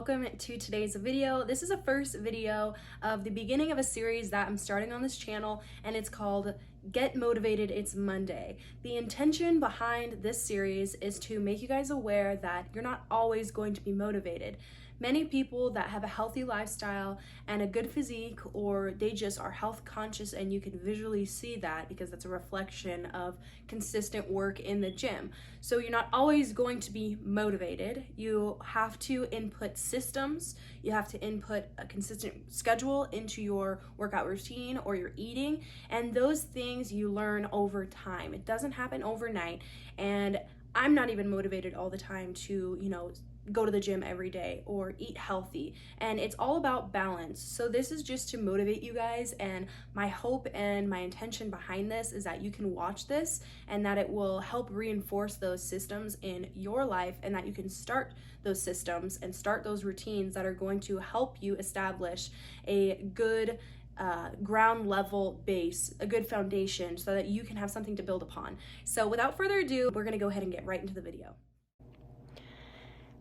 welcome to today's video. This is a first video of the beginning of a series that I'm starting on this channel, and it's called Get Motivated, It's Monday. The intention behind this series is to make you guys aware that you're not always going to be motivated. Many people that have a healthy lifestyle and a good physique, or they just are health conscious, and you can visually see that because that's a reflection of consistent work in the gym. So you're not always going to be motivated. You have to input systems, you have to input a consistent schedule into your workout routine or your eating, and those things you learn over time. It doesn't happen overnight, and I'm not even motivated all the time to, go to the gym every day or eat healthy, and it's all about balance. So this is just to motivate you guys, and my hope and my intention behind this is that you can watch this and that it will help reinforce those systems in your life, and that you can start those systems and start those routines that are going to help you establish a good ground level base, a good foundation, so that you can have something to build upon. So without further ado, we're gonna go ahead and get right into the video.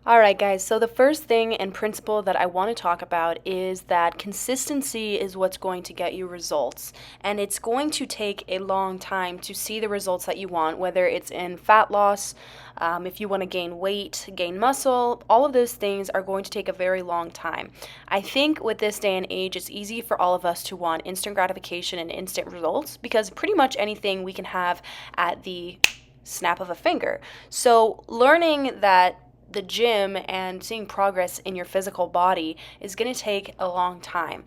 Alright guys, so the first thing and principle that I want to talk about is that consistency is what's going to get you results, and it's going to take a long time to see the results that you want, whether it's in fat loss, if you want to gain weight, gain muscle. All of those things are going to take a very long time. I think with this day and age, it's easy for all of us to want instant gratification and instant results, because pretty much anything we can have at the snap of a finger. So learning that the gym and seeing progress in your physical body is going to take a long time.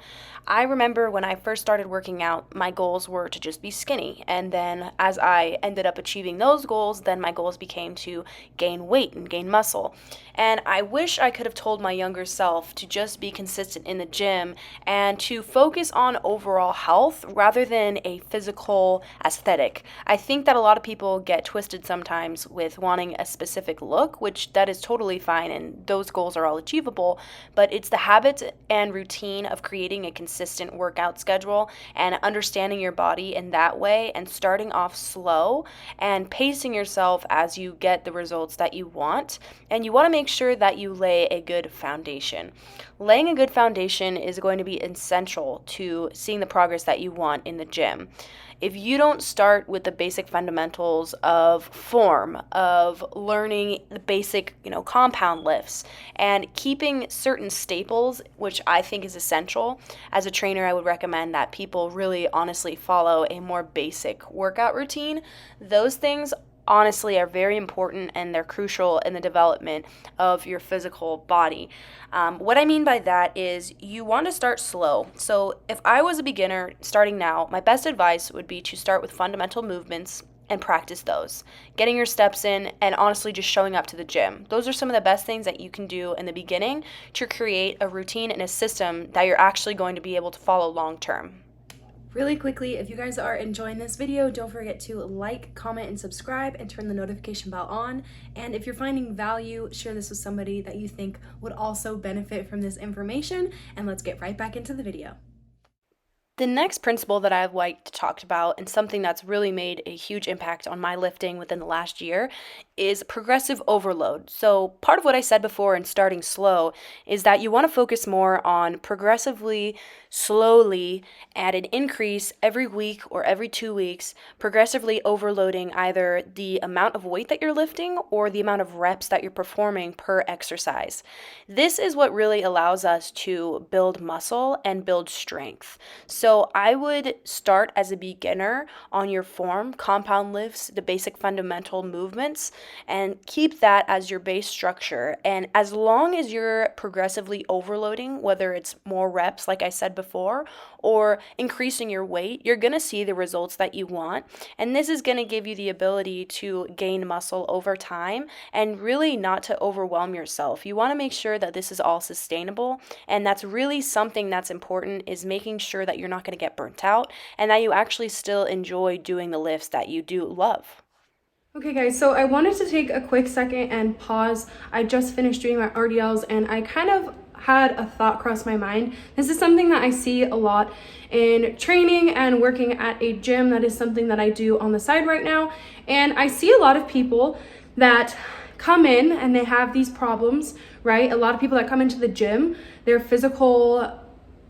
I remember when I first started working out, my goals were to just be skinny, and then as I ended up achieving those goals, then my goals became to gain weight and gain muscle. And I wish I could have told my younger self to just be consistent in the gym and to focus on overall health rather than a physical aesthetic. I think that a lot of people get twisted sometimes with wanting a specific look, which that is totally fine, and those goals are all achievable, but it's the habits and routine of creating a consistent workout schedule and understanding your body in that way, and starting off slow and pacing yourself as you get the results that you want. And you want to make sure that you lay a good foundation. Laying a good foundation is going to be essential to seeing the progress that you want in the gym. If you don't start with the basic fundamentals of form, of learning the basic, compound lifts, and keeping certain staples, which I think is essential, as a trainer, I would recommend that people really honestly follow a more basic workout routine. Those things honestly are very important, and they're crucial in the development of your physical body. What I mean by that is you want to start slow. So if I was a beginner starting now, my best advice would be to start with fundamental movements and practice those, getting your steps in, and honestly just showing up to the gym. Those are some of the best things that you can do in the beginning to create a routine and a system that you're actually going to be able to follow long term. Really quickly, if you guys are enjoying this video, don't forget to like, comment, and subscribe, and turn the notification bell on. And if you're finding value, share this with somebody that you think would also benefit from this information, and let's get right back into the video. The next principle that I'd like to talk about, and something that's really made a huge impact on my lifting within the last year, is progressive overload. So part of what I said before in starting slow is that you want to focus more on progressively, slowly, at an increase every week or every 2 weeks, progressively overloading either the amount of weight that you're lifting or the amount of reps that you're performing per exercise. This is what really allows us to build muscle and build strength. So I would start as a beginner on your form, compound lifts, the basic fundamental movements, and keep that as your base structure. And as long as you're progressively overloading, whether it's more reps, like I said before, or increasing your weight, you're going to see the results that you want. And this is going to give you the ability to gain muscle over time, and really not to overwhelm yourself. You want to make sure that this is all sustainable, and that's really something that's important, is making sure that you're not going to get burnt out and that you actually still enjoy doing the lifts that you do love. Okay guys, so I wanted to take a quick second and pause. I just finished doing my RDLs, and I kind of had a thought cross my mind. This is something that I see a lot in training and working at a gym. That is something that I do on the side right now. And I see a lot of people that come in and they have these problems, right? A lot of people that come into the gym, their physical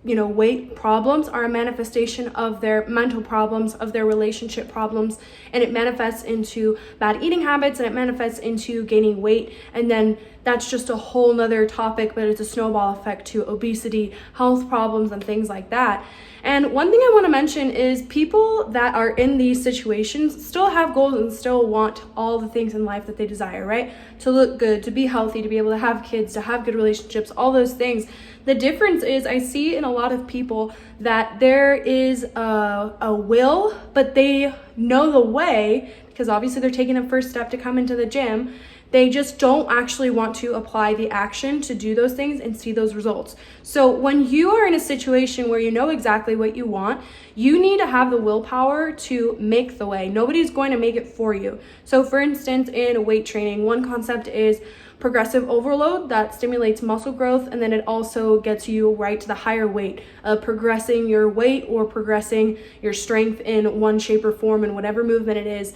weight problems are a manifestation of their mental problems, of their relationship problems, and it manifests into bad eating habits, and it manifests into gaining weight. And then that's just a whole nother topic, but it's a snowball effect to obesity, health problems, and things like that. And one thing I want to mention is people that are in these situations still have goals and still want all the things in life that they desire, right? To look good, to be healthy, to be able to have kids, to have good relationships, all those things. The difference is I see in a lot of people that there is a will, but they know the way, because obviously they're taking the first step to come into the gym. They just don't actually want to apply the action to do those things and see those results. So when you are in a situation where you know exactly what you want, you need to have the willpower to make the way. Nobody's going to make it for you. So for instance, in weight training, one concept is progressive overload that stimulates muscle growth, and then it also gets you right to the higher weight, progressing your weight or progressing your strength in one shape or form in whatever movement it is.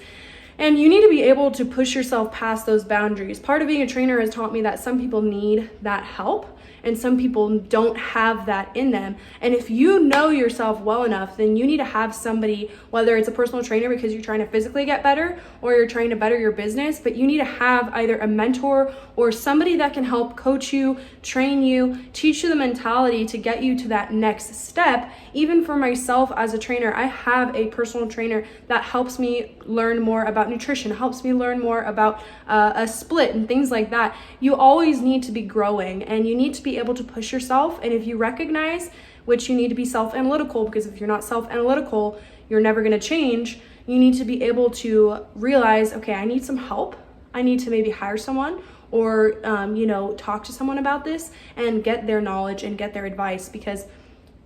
And you need to be able to push yourself past those boundaries. Part of being a trainer has taught me that some people need that help and some people don't have that in them. And if you know yourself well enough, then you need to have somebody, whether it's a personal trainer because you're trying to physically get better or you're trying to better your business, but you need to have either a mentor or somebody that can help coach you, train you, teach you the mentality to get you to that next step. Even for myself as a trainer, I have a personal trainer that helps me learn more about nutrition, helps me learn more about a split and things like that. You always need to be growing and you need to be able to push yourself. And if you recognize, which you need to be self-analytical, because if you're not self-analytical, you're never going to change. You need to be able to realize, okay, I need some help. I need to maybe hire someone or, talk to someone about this and get their knowledge and get their advice, because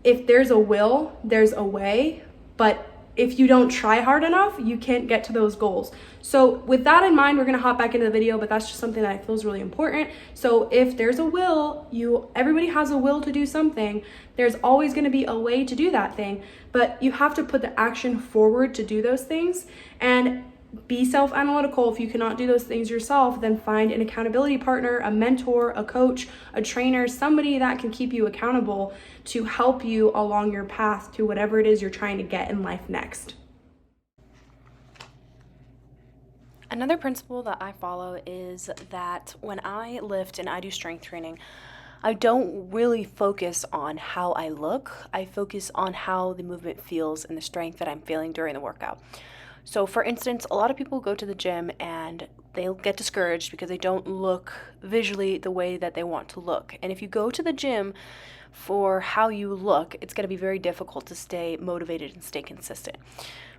if there's a will, there's a way, but if you don't try hard enough, you can't get to those goals. So with that in mind, we're gonna hop back into the video, but that's just something that I feel is really important. So if there's a will, everybody has a will to do something. There's always gonna be a way to do that thing, but you have to put the action forward to do those things. And be self-analytical. If you cannot do those things yourself, then find an accountability partner, a mentor, a coach, a trainer, somebody that can keep you accountable to help you along your path to whatever it is you're trying to get in life next. Another principle that I follow is that when I lift and I do strength training, I don't really focus on how I look. I focus on how the movement feels and the strength that I'm feeling during the workout. So for instance, a lot of people go to the gym and they'll get discouraged because they don't look visually the way that they want to look. And if you go to the gym for how you look, it's going to be very difficult to stay motivated and stay consistent.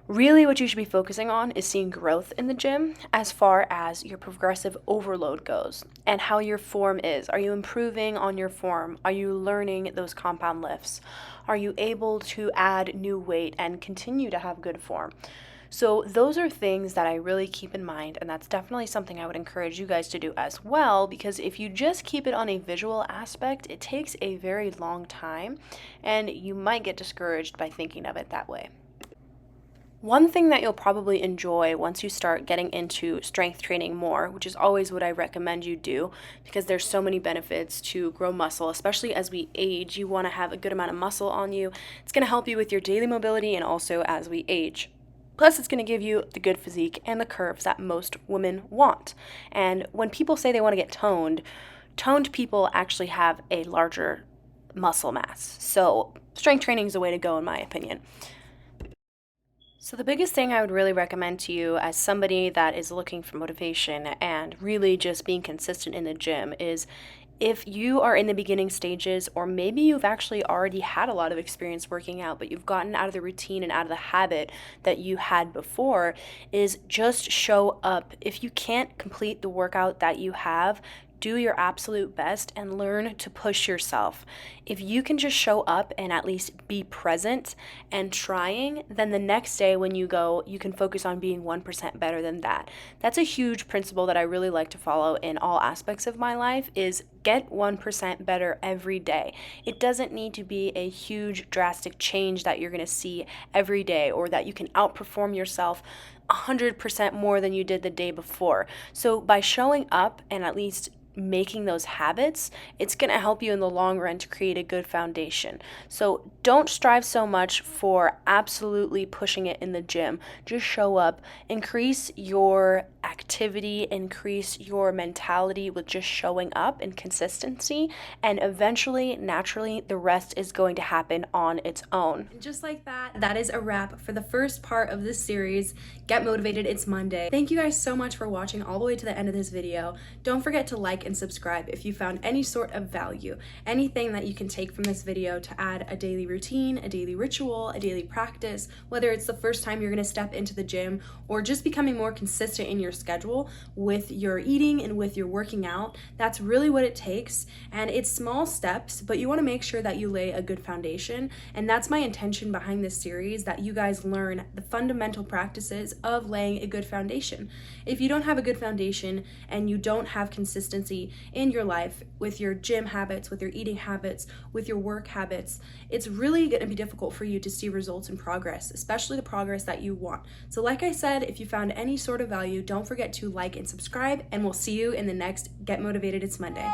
Really, what you should be focusing on is seeing growth in the gym as far as your progressive overload goes and how your form is. Are you improving on your form? Are you learning those compound lifts? Are you able to add new weight and continue to have good form? So those are things that I really keep in mind, and that's definitely something I would encourage you guys to do as well, because if you just keep it on a visual aspect, it takes a very long time, and you might get discouraged by thinking of it that way. One thing that you'll probably enjoy once you start getting into strength training more, which is always what I recommend you do, because there's so many benefits to grow muscle, especially as we age. You want to have a good amount of muscle on you. It's going to help you with your daily mobility and also as we age. Plus, it's going to give you the good physique and the curves that most women want. And when people say they want to get toned people actually have a larger muscle mass. So strength training is the way to go, in my opinion. So the biggest thing I would really recommend to you as somebody that is looking for motivation and really just being consistent in the gym is, if you are in the beginning stages, or maybe you've actually already had a lot of experience working out, but you've gotten out of the routine and out of the habit that you had before, is just show up. If you can't complete the workout that you have, do your absolute best and learn to push yourself. If you can just show up and at least be present and trying, then the next day when you go, you can focus on being 1% better than that. That's a huge principle that I really like to follow in all aspects of my life, is get 1% better every day. It doesn't need to be a huge drastic change that you're going to see every day, or that you can outperform yourself 100% more than you did the day before. So by showing up and at least making those habits, it's going to help you in the long run to create a good foundation. So don't strive so much for absolutely pushing it in the gym. Just show up, increase your activity, increase your mentality with just showing up and consistency, and eventually, naturally, the rest is going to happen on its own. And just like that, that is a wrap for the first part of this series, Get Motivated, It's Monday. Thank you guys so much for watching all the way to the end of this video. Don't forget to like and subscribe if you found any sort of value, anything that you can take from this video to add a daily routine, a daily ritual, a daily practice, whether it's the first time you're going to step into the gym or just becoming more consistent in your schedule with your eating and with your working out. That's really what it takes, and it's small steps, but you want to make sure that you lay a good foundation, and that's my intention behind this series, that you guys learn the fundamental practices of laying a good foundation. If you don't have a good foundation and you don't have consistency in your life with your gym habits, with your eating habits, with your work habits, it's really going to be difficult for you to see results and progress, especially the progress that you want. So like I said, if you found any sort of value, don't forget to like and subscribe, and we'll see you in the next Get Motivated, It's Monday.